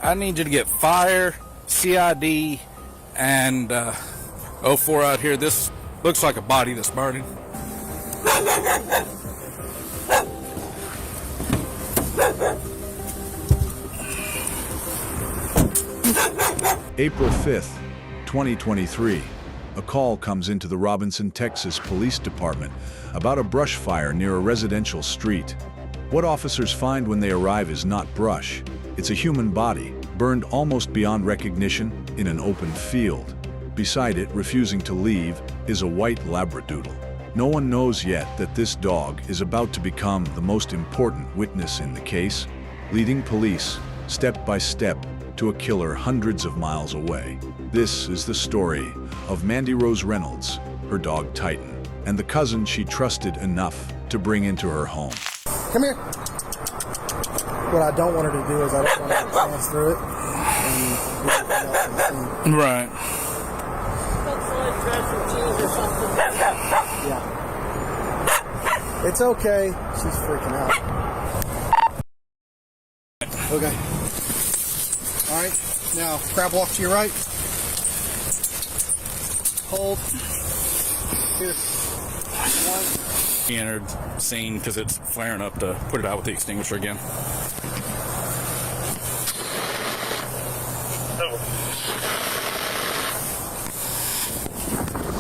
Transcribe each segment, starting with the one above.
I need you to get fire, CID, and 04 out here. This looks like a body that's burning. April 5th, 2023. A call comes into the Robinson, Texas Police Department about a brush fire near a residential street. What officers find when they arrive is not brush. It's a human body, burned almost beyond recognition in an open field. Beside it, refusing to leave, is a white Labradoodle. No one knows yet that this dog is about to become the most important witness in the case, leading police, step by step, to a killer hundreds of miles away. This is the story of Mandy Rose Reynolds, her dog Titan, and the cousin she trusted enough to bring into her home. Come here. What I don't want her to do is I don't want her to pass through it and Right. yeah. It's okay. She's freaking out. Okay. All right. Now crab walk to your right. Hold. Here. One. He entered scene because it's flaring up to put it out with the extinguisher again.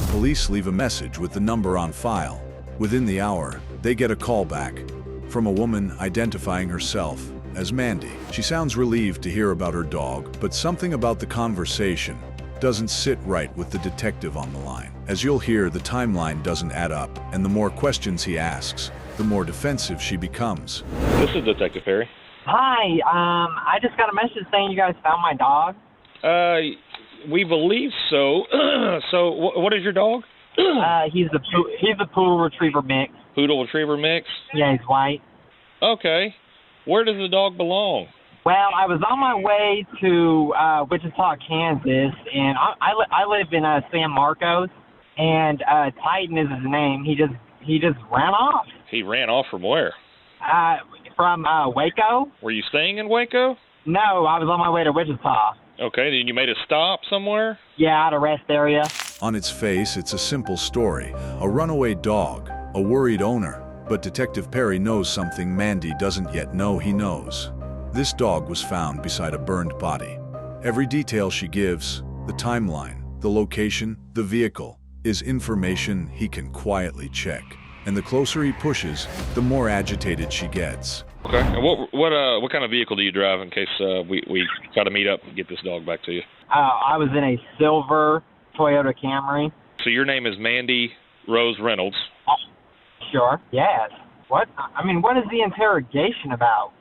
Police leave a message with the number on file. Within the hour, they get a call back from a woman identifying herself as Mandy. She sounds relieved to hear about her dog, but something about the conversation doesn't sit right with the detective on the line. As you'll hear, the timeline doesn't add up, and the more questions he asks, the more defensive she becomes. This is Detective Perry. Hi, I just got a message saying you guys found my dog. We believe so. So, what is your dog? He's a poodle retriever mix. Poodle retriever mix? Yeah, he's white. Okay. Where does the dog belong? Well, I was on my way to Wichita, Kansas, and I live in San Marcos, and Titan is his name. He just ran off. He ran off from where? From Waco. Were you staying in Waco? No, I was on my way to Wichita. Okay, then you made a stop somewhere? Yeah, at a rest area. On its face, it's a simple story. A runaway dog, a worried owner. But Detective Perry knows something Mandy doesn't yet know he knows. This dog was found beside a burned body. Every detail she gives, the timeline, the location, the vehicle, is information he can quietly check. And the closer he pushes, the more agitated she gets. Okay. And what kind of vehicle do you drive in case we try to meet up and get this dog back to you? I was in a silver Toyota Camry. So your name is Mandy Rose Reynolds. Sure. Yes. What? I mean, what is the interrogation about?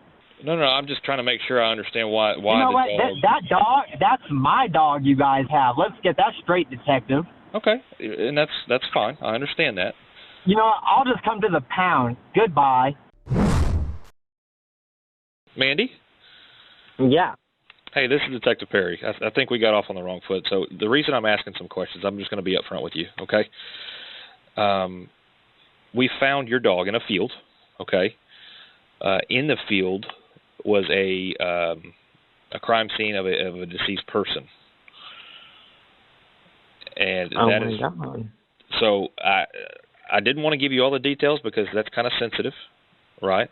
No, I'm just trying to make sure I understand why you know what? That dog, that's my dog you guys have. Let's get that straight, detective. Okay, and that's fine. I understand that. You know what? I'll just come to the pound. Goodbye. Mandy? Yeah. Hey, this is Detective Perry. I think we got off on the wrong foot. So the reason I'm asking some questions, I'm just going to be upfront with you, okay? We found your dog in a field, okay? In the field was a crime scene of a deceased person, and God. So I didn't want to give you all the details because that's kind of sensitive, right?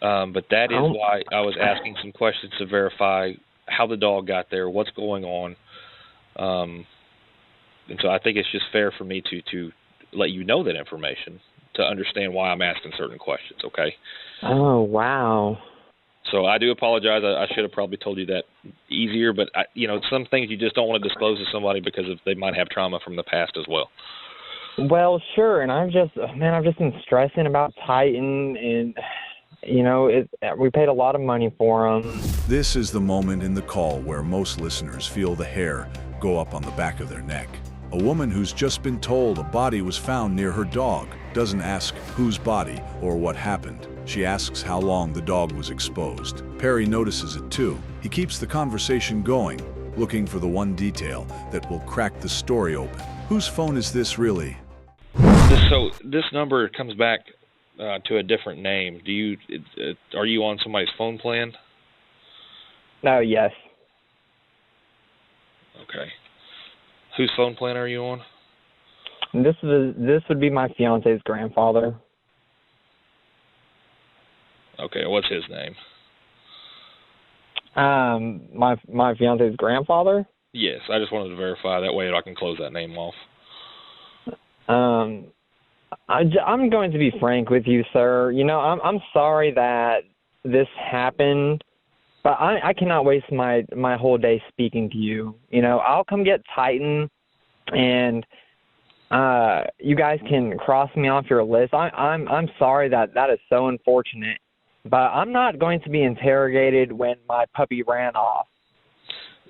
But that is why I was asking some questions to verify how the dog got there, what's going on, and so I think it's just fair for me to let you know that information to understand why I'm asking certain questions, okay? Oh, wow. So I do apologize. I should have probably told you that easier, but some things you just don't want to disclose to somebody because they might have trauma from the past as well. Well, sure, and I've just been stressing about Titan, and we paid a lot of money for him. This is the moment in the call where most listeners feel the hair go up on the back of their neck. A woman who's just been told a body was found near her dog doesn't ask whose body or what happened. She asks how long the dog was exposed. Perry notices it too. He keeps the conversation going, looking for the one detail that will crack the story open. Whose phone is this really? So this number comes back to a different name. Are you on somebody's phone plan? No, yes. Okay. Whose phone plan are you on? This would be my fiance's grandfather. Okay, what's his name? My fiance's grandfather? Yes, I just wanted to verify. That way I can close that name off. I'm going to be frank with you, sir. You know, I'm sorry that this happened, but I cannot waste my whole day speaking to you. You know, I'll come get Titan, and you guys can cross me off your list. I'm sorry that is so unfortunate, but I'm not going to be interrogated when my puppy ran off.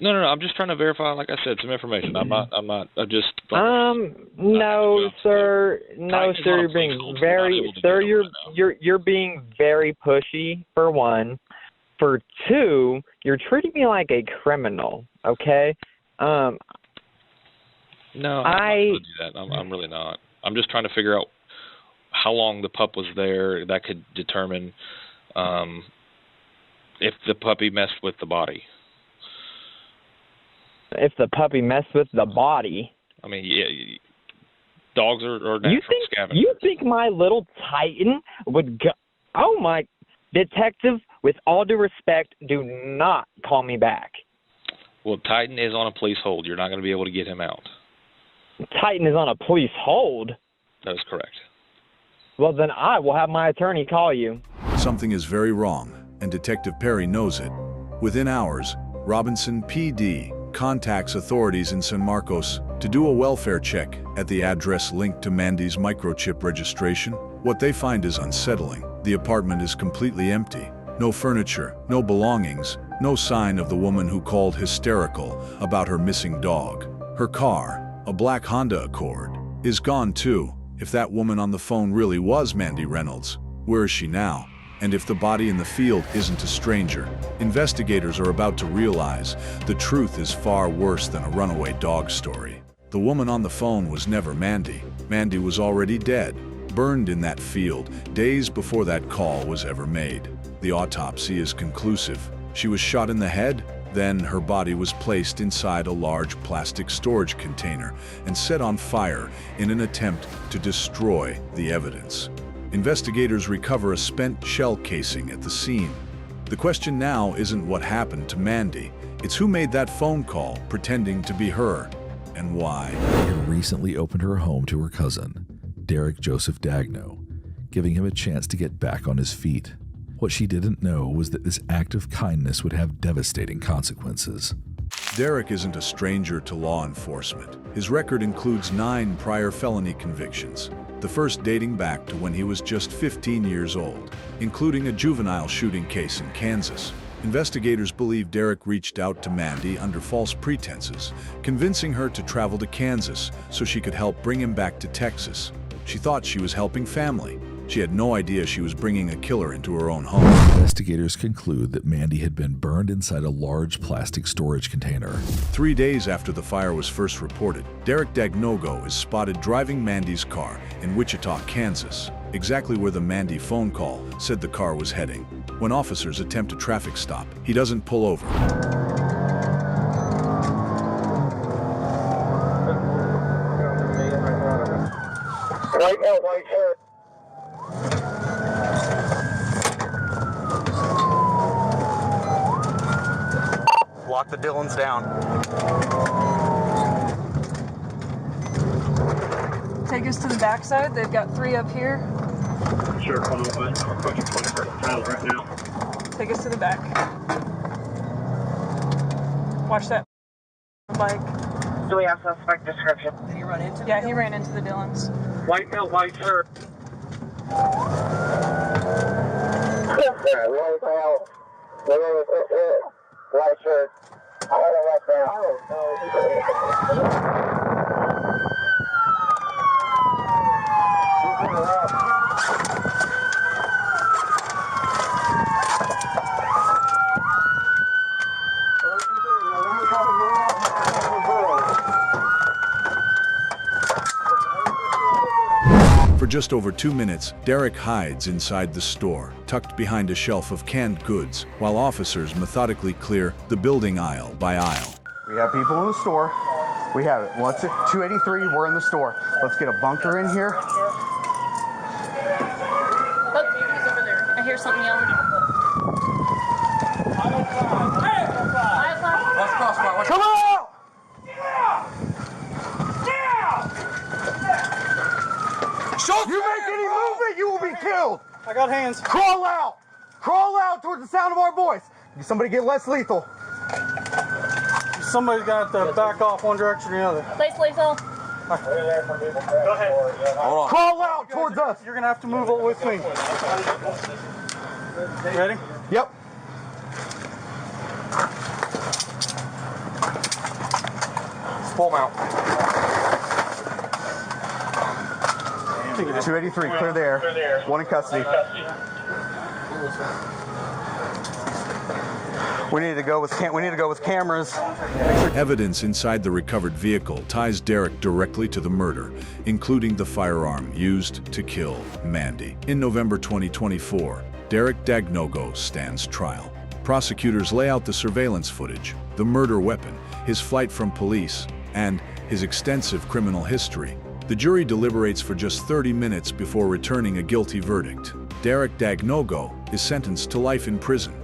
No. I'm just trying to verify, like I said, some information. I'm just. No, sir. No, sir. You're being very, sir. You're being very pushy. For one, for two, you're treating me like a criminal. Okay. No, I'm not going to do that. I'm really not. I'm just trying to figure out how long the pup was there. That could determine if the puppy messed with the body. If the puppy messed with the body. I mean, yeah, dogs are natural scavengers. You think my little Titan would go? Oh my, detective! With all due respect, do not call me back. Well, Titan is on a police hold. You're not going to be able to get him out. Titan is on a police hold? That is correct. Well, then I will have my attorney call you. Something is very wrong, and Detective Perry knows it. Within hours, Robinson PD contacts authorities in San Marcos to do a welfare check at the address linked to Mandy's microchip registration. What they find is unsettling. The apartment is completely empty. No furniture, no belongings, no sign of the woman who called hysterical about her missing dog. Her car, a black Honda Accord, is gone too. If that woman on the phone really was Mandy Reynolds, where is she now? And if the body in the field isn't a stranger, investigators are about to realize the truth is far worse than a runaway dog story. The woman on the phone was never Mandy. Mandy was already dead, burned in that field days before that call was ever made. The autopsy is conclusive. She was shot in the head, then her body was placed inside a large plastic storage container and set on fire in an attempt to destroy the evidence. Investigators recover a spent shell casing at the scene. The question now isn't what happened to Mandy, it's who made that phone call pretending to be her, and why. Had recently opened her home to her cousin, Derek Joseph Dagno, giving him a chance to get back on his feet. What she didn't know was that this act of kindness would have devastating consequences. Derek isn't a stranger to law enforcement. His record includes 9 prior felony convictions, the first dating back to when he was just 15 years old, including a juvenile shooting case in Kansas. Investigators believe Derek reached out to Mandy under false pretenses, convincing her to travel to Kansas so she could help bring him back to Texas. She thought she was helping family. She had no idea she was bringing a killer into her own home. Investigators conclude that Mandy had been burned inside a large plastic storage container. 3 days after the fire was first reported, Derek Dagnogo is spotted driving Mandy's car in Wichita, Kansas, exactly where the Mandy phone call said the car was heading. When officers attempt a traffic stop, he doesn't pull over. White shirt. Lock the Dillons down. Take us to the backside. They've got 3 up here. Sure, hold on. I'm approaching Tyler right now. Take us to the back. Watch that bike. Do we have suspect description? Did he run into? Yeah, he ran into the Dillons. White male, white shirt. White shirt. For just over 2 minutes, Derek hides inside the store, tucked behind a shelf of canned goods, while officers methodically clear the building aisle by aisle. We have people in the store. We have it. Let's 283. We're in the store. Let's get a bunker in here. Oh, he's over there. I hear something yelling. Come on! You make any movement, you will be killed. I got hands. Crawl out. Crawl out towards the sound of our voice. Somebody get less lethal. Somebody's got to back off one direction or the other. Place lethal. Go ahead. Hold on. Crawl out towards us. You're going to have to move with me. Ready? Yep. Pull them out. 283, clear the air. One in custody. We need to go with cameras. Evidence inside the recovered vehicle ties Derek directly to the murder, including the firearm used to kill Mandy. In November 2024, Derek Dagnogo stands trial. Prosecutors lay out the surveillance footage, the murder weapon, his flight from police, and his extensive criminal history. The jury deliberates for just 30 minutes before returning a guilty verdict. Derek Dagnogo is sentenced to life in prison.